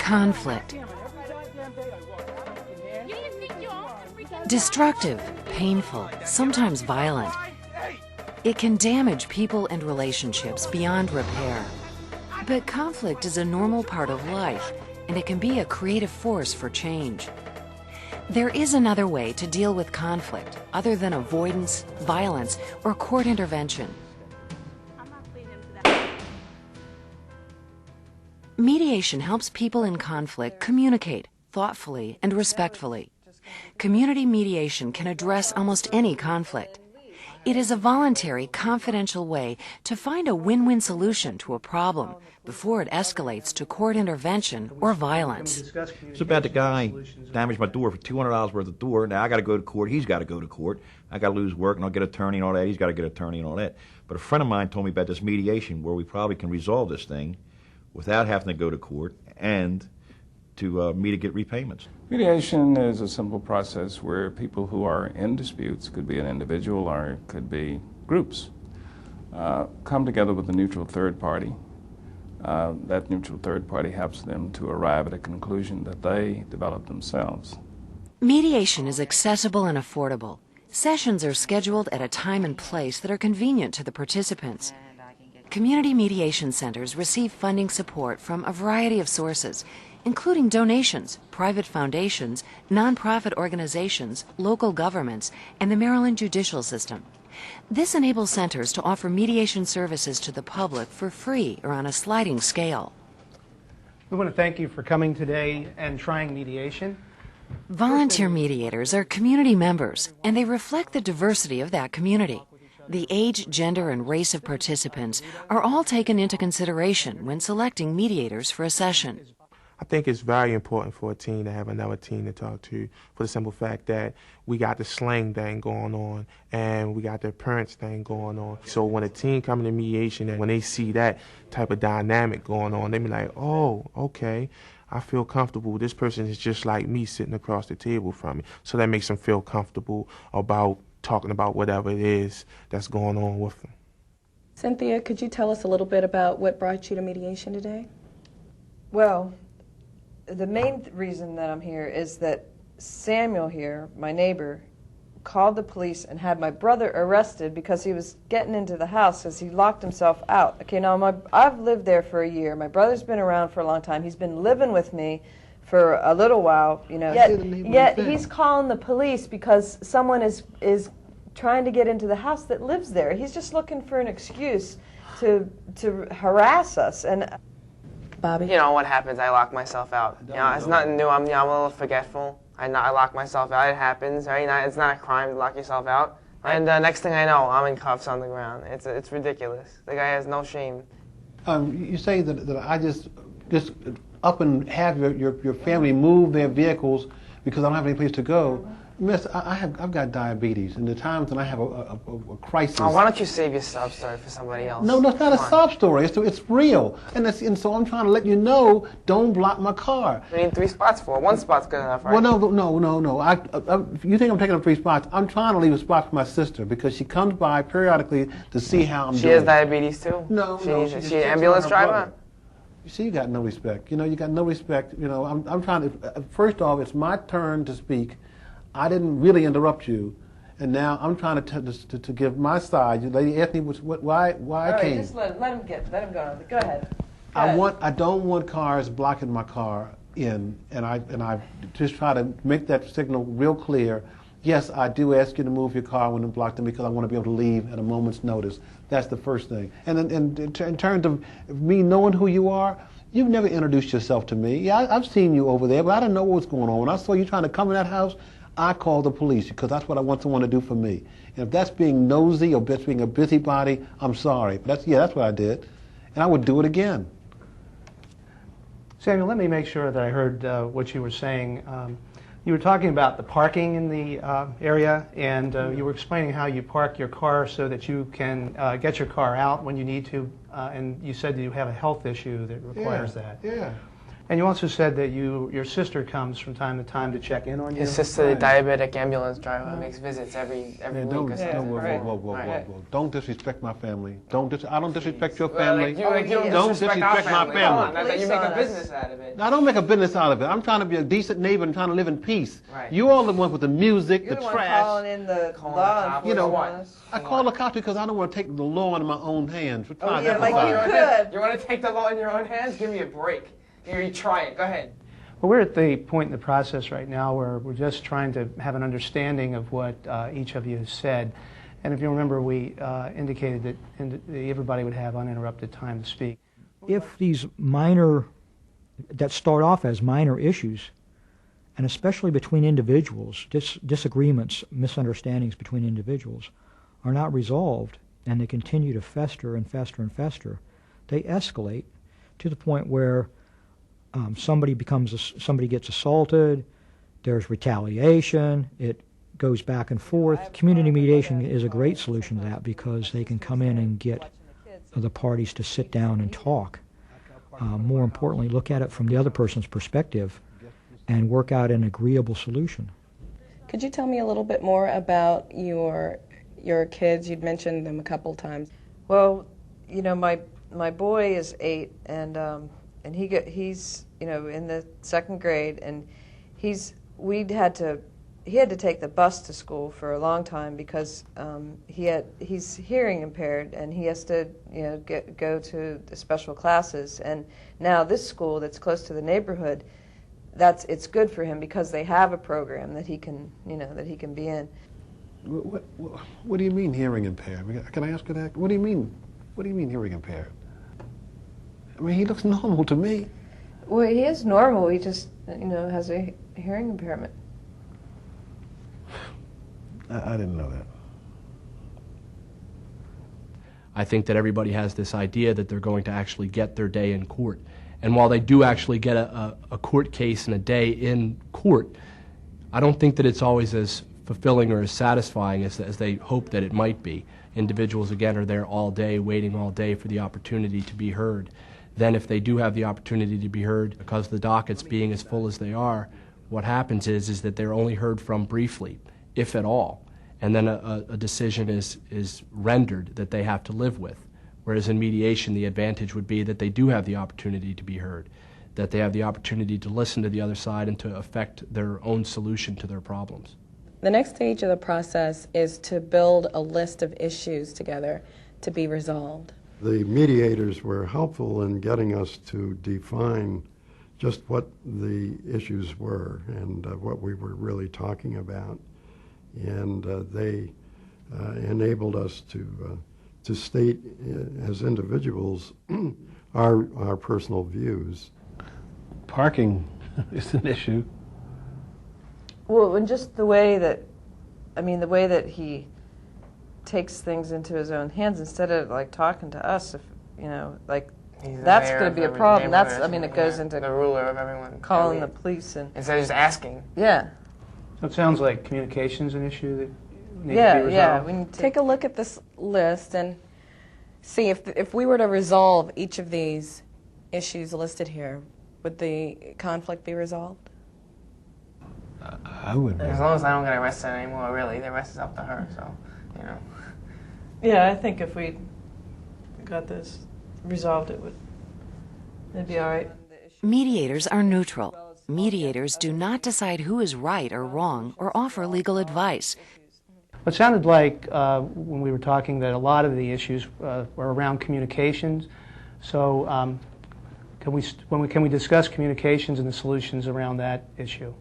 Conflict. Destructive, painful, sometimes violent. It can damage people and relationships beyond repair. But conflict is a normal part of life, and it can be a creative force for change. There is another way to deal with conflict other than avoidance, violence, or court intervention. Mediation helps people in conflict communicate thoughtfully and respectfully. Community mediation can address almost any conflict. It is a voluntary, confidential way to find a win-win solution to a problem before it escalates to court intervention or violence. It's about the guy damaged my door for $200 worth of door. Now I got to go to court. He's got to go to court. I got to lose work and I'll get an attorney and all that. He's got to get an attorney and all that. But a friend of mine told me about this mediation where we probably can resolve this thing without having to go to court and to me to get repayments. Mediation is a simple process where people who are in disputes, could be an individual or it could be groups, come together with a neutral third party. That neutral third party helps them to arrive at a conclusion that they develop themselves. Mediation is accessible and affordable. Sessions are scheduled at a time and place that are convenient to the participants. Community mediation centers receive funding support from a variety of sources, including donations, private foundations, nonprofit organizations, local governments, and the Maryland judicial system. This enables centers to offer mediation services to the public for free or on a sliding scale. We want to thank you for coming today and trying mediation. Volunteer mediators are community members, and they reflect the diversity of that community. The age, gender, and race of participants are all taken into consideration when selecting mediators for a session. I think it's very important for a teen to have another teen to talk to, for the simple fact that we got the slang thing going on and we got the parents thing going on. So when a teen comes to mediation and when they see that type of dynamic going on, they be like, oh, okay, I feel comfortable. This person is just like me sitting across the table from me. So that makes them feel comfortable about talking about whatever it is that's going on with them. Cynthia, could you tell us a little bit about what brought you to mediation today? Well, the main reason that I'm here is that Samuel here, my neighbor, called the police and had my brother arrested because he was getting into the house because he locked himself out. Okay, now I've lived there for a year. My brother's been around for a long time. He's been living with me for a little while, you know. Yet he's calling the police because someone is trying to get into the house that lives there. He's just looking for an excuse to harass us. And Bobby? You know what happens, I lock myself out. You know, it's nothing new, I'm a little forgetful. I lock myself out, it happens, right? It's not a crime to lock yourself out. And next thing I know, I'm in cuffs on the ground. It's ridiculous. The guy has no shame. You say that I just up and have your family move their vehicles because I don't have any place to go. Miss, I've got diabetes, and the times when I have a crisis. Oh, why don't you save your sob story for somebody else? No, it's not a sob story. It's real, and so I'm trying to let you know. Don't block my car. We need 3 spots for it. 1 spot's good enough, right? Well, no. You think I'm taking up 3 spots? I'm trying to leave a spot for my sister because she comes by periodically to see how I'm doing. She has diabetes too. She's an ambulance driver. You see, you got no respect. You got no respect. I'm trying to. First off, it's my turn to speak. I didn't really interrupt you, and now I'm trying to give my side. You lady asked me why I came. Just let him go. Go ahead. I don't want cars blocking my car in, and I just try to make that signal real clear. Yes, I do ask you to move your car when I'm blocked in because I want to be able to leave at a moment's notice. That's the first thing. And in terms of me knowing who you are, you've never introduced yourself to me. Yeah, I've seen you over there, but I didn't know what was going on. When I saw you trying to come in that house, I called the police because that's what I want someone to do for me. And if that's being nosy or that's being a busybody, I'm sorry. But that's what I did. And I would do it again. Samuel, let me make sure that I heard what you were saying. You were talking about the parking in the area, and you were explaining how you park your car so that you can get your car out when you need to, and you said you have a health issue that requires that. Yeah. And you also said that your sister comes from time to time to check in on you. His sister, the diabetic ambulance driver, makes visits every week or so. Whoa. Don't disrespect my family. I don't disrespect your family. You don't disrespect my family. Not that you make a business out of it. I don't make a business out of it. I'm trying to be a decent neighbor and trying to live in peace. Right. You all the ones with the music, You're the the one trash. calling in the law You know enforcement. what? I call the cops because I don't want to take the law into my own hands. Oh, yeah, like you could. You want to take the law in your own hands? Give me a break. Here, you try it. Go ahead. Well, we're at the point in the process right now where we're just trying to have an understanding of what each of you has said. And if you remember, we indicated that everybody would have uninterrupted time to speak. If these that start off as minor issues, and especially between individuals, disagreements, misunderstandings between individuals, are not resolved, and they continue to fester and fester and fester, they escalate to the point where somebody gets assaulted, there's retaliation, it goes back and forth. Community mediation is a great solution to that because they can come in and get the parties to sit down and talk. More importantly, look at it from the other person's perspective and work out an agreeable solution. Could you tell me a little bit more about your kids? You'd mentioned them a couple times. Well, you know, my boy is 8, and he's in the 2nd grade, and he had to take the bus to school for a long time because he's hearing impaired, and he has to go to the special classes. And now this school that's close to the neighborhood, it's good for him because they have a program that he can be in. What do you mean hearing impaired? Can I ask you that? What do you mean hearing impaired? I mean, he looks normal to me. Well, he is normal. He just, has a hearing impairment. I didn't know that. I think that everybody has this idea that they're going to actually get their day in court. And while they do actually get a court case and a day in court, I don't think that it's always as fulfilling or as satisfying as they hope that it might be. Individuals, again, are there all day, waiting all day for the opportunity to be heard. Then if they do have the opportunity to be heard, because the dockets being as full as they are, what happens is that they're only heard from briefly, if at all. And then a decision is rendered that they have to live with. Whereas in mediation, the advantage would be that they do have the opportunity to be heard, that they have the opportunity to listen to the other side and to affect their own solution to their problems. The next stage of the process is to build a list of issues together to be resolved. The mediators were helpful in getting us to define just what the issues were and what we were really talking about. And they enabled us to state as individuals our personal views. Parking is an issue. Well, and just the way that he takes things into his own hands instead of like talking to us, that's going to be a problem. It goes into the ruler of everyone, calling the police and instead of just asking. Yeah. So it sounds like communication's an issue that needs to be resolved. Yeah, we need to take a look at this list and see if we were to resolve each of these issues listed here, would the conflict be resolved? I wouldn't. As long as I don't get arrested anymore, really, the rest is up to her. So, Yeah, I think if we got this resolved, it'd be all right. Mediators are neutral. Mediators do not decide who is right or wrong or offer legal advice. It sounded like when we were talking that a lot of the issues were around communications. So can we discuss communications and the solutions around that issue?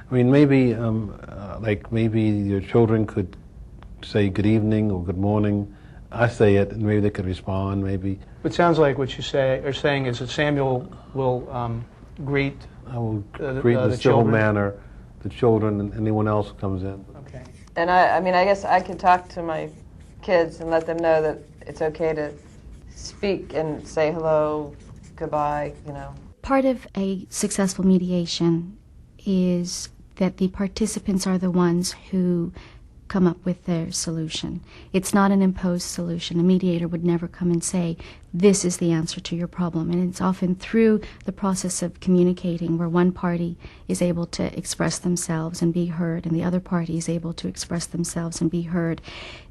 I mean, maybe maybe your children could say good evening or good morning. I say it, and maybe they could respond. Maybe. It sounds like what you are saying is that Samuel will greet. I will greet in a civil manner the children and anyone else who comes in. Okay. And I guess I could talk to my kids and let them know that it's okay to speak and say hello, goodbye, Part of a successful mediation is that the participants are the ones who come up with their solution. It's not an imposed solution. A mediator would never come and say, this is the answer to your problem. And it's often through the process of communicating where one party is able to express themselves and be heard, and the other party is able to express themselves and be heard,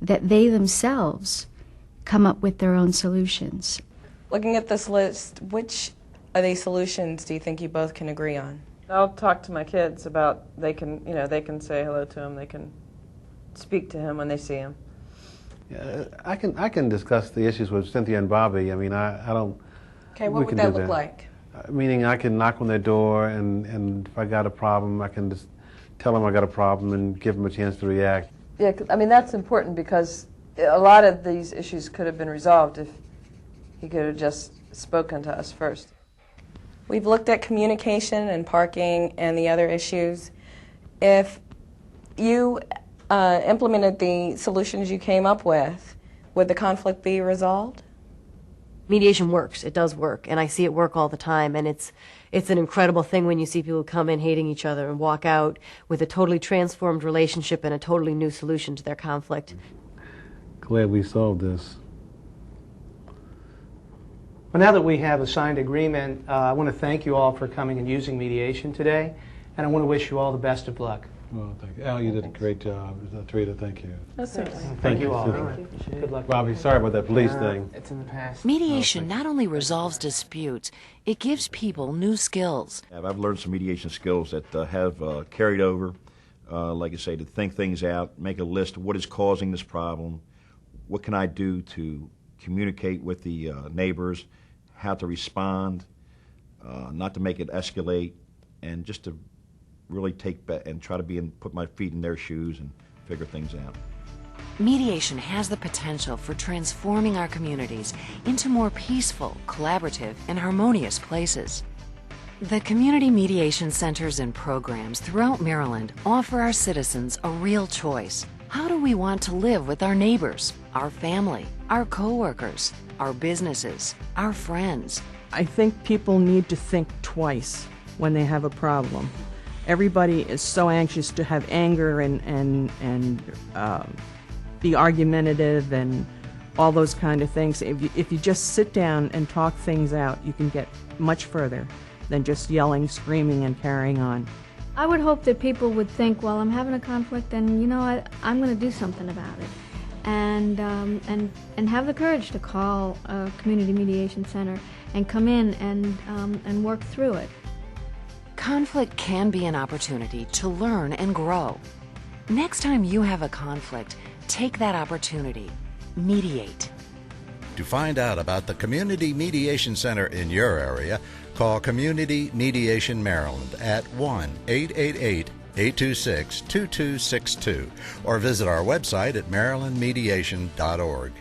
that they themselves come up with their own solutions. Looking at this list, which of these solutions do you think you both can agree on? I'll talk to my kids about, they can say hello to him, they can speak to him when they see him. I can discuss the issues with Cynthia and Bobby. I mean, I don't. Okay, what would that look like? Meaning, I can knock on their door, and if I got a problem, I can just tell them I got a problem and give them a chance to react. Yeah, I mean, that's important because a lot of these issues could have been resolved if he could have just spoken to us first. We've looked at communication and parking and the other issues. If you implemented the solutions you came up with, would the conflict be resolved? Mediation works. It does work, and I see it work all the time, and it's an incredible thing when you see people come in hating each other and walk out with a totally transformed relationship and a totally new solution to their conflict. Glad we solved this. Well, now that we have a signed agreement, I want to thank you all for coming and using mediation today, and I want to wish you all the best of luck. Well, thank you. Al, you did a great job. Teresa, thank you. Oh, certainly. Thank you all. Good luck. Bobby, sorry about that police thing. It's in the past. Mediation not only resolves disputes, it gives people new skills. I've learned some mediation skills that have carried over, like I say, to think things out, make a list of what is causing this problem, what can I do to communicate with the neighbors, how to respond, not to make it escalate, and just to really and try to put my feet in their shoes and figure things out. Mediation has the potential for transforming our communities into more peaceful, collaborative, and harmonious places. The community mediation centers and programs throughout Maryland offer our citizens a real choice. How do we want to live with our neighbors, our family, our coworkers, our businesses, our friends? I think people need to think twice when they have a problem. Everybody is so anxious to have anger and be argumentative and all those kind of things. If you just sit down and talk things out, you can get much further than just yelling, screaming, and carrying on. I would hope that people would think, well, I'm having a conflict, and you know what, I'm going to do something about it, and have the courage to call a community mediation center and come in and work through it. Conflict can be an opportunity to learn and grow. Next time you have a conflict, take that opportunity. Mediate. To find out about the Community Mediation Center in your area, call Community Mediation Maryland at 1-888-826-2262 or visit our website at marylandmediation.org.